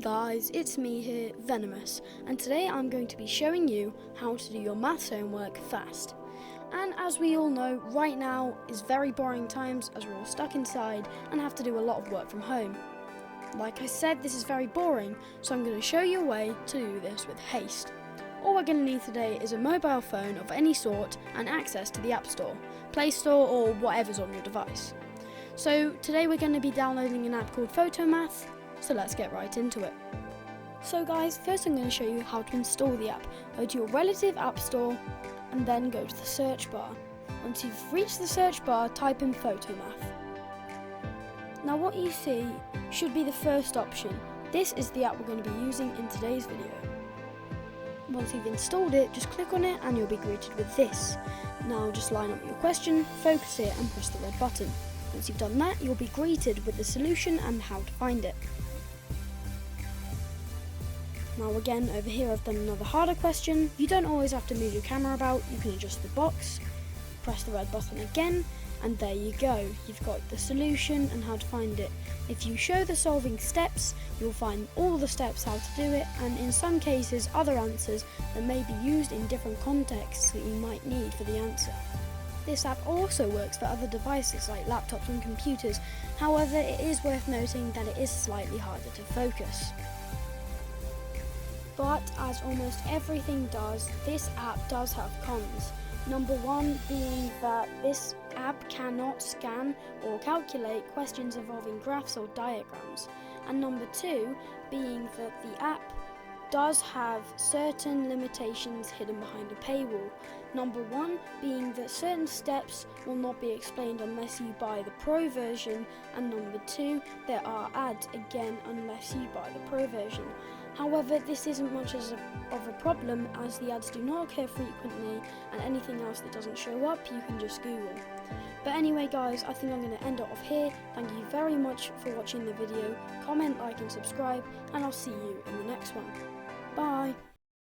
guys, it's me here, Venomous, and today I'm going to be showing you how to do your maths homework fast. And as we all know, right now is very boring times as we're all stuck inside and have to do a lot of work from home. Like I said, this is very boring, so I'm going to show you a way to do this with haste. All we're going to need today is a mobile phone of any sort and access to the App Store, Play Store or whatever's on your device. So today we're going to be downloading an app called Photomath. So let's get right into it. So guys, first I'm going to show you how to install the app. Go to your relative app store and then go to the search bar. Once you've reached the search bar, type in Photomath. Now what you see should be the first option. This is the app we're going to be using in today's video. Once you've installed it, just click on it and you'll be greeted with this. Now just line up your question, focus it and press the red button. Once you've done that, you'll be greeted with the solution and how to find it. Now again, over here I've done another harder question. You don't always have to move your camera about, you can adjust the box, press the red button again, and there you go. You've got the solution and how to find it. If you show the solving steps, you'll find all the steps how to do it, and in some cases other answers that may be used in different contexts that you might need for the answer. This app also works for other devices like laptops and computers, however it is worth noting that it is slightly harder to focus. But as almost everything does, this app does have cons. Number one being that this app cannot scan or calculate questions involving graphs or diagrams. And number two being that the app does have certain limitations hidden behind a paywall. Number one being that certain steps will not be explained unless you buy the Pro version, and number two, there are ads again unless you buy the Pro version. However, this isn't much of a problem as the ads do not occur frequently, and anything else that doesn't show up you can just Google. But anyway guys, I think I'm going to end it off here. Thank you very much for watching the video. Comment, like and subscribe, and I'll see you in the next one. Bye!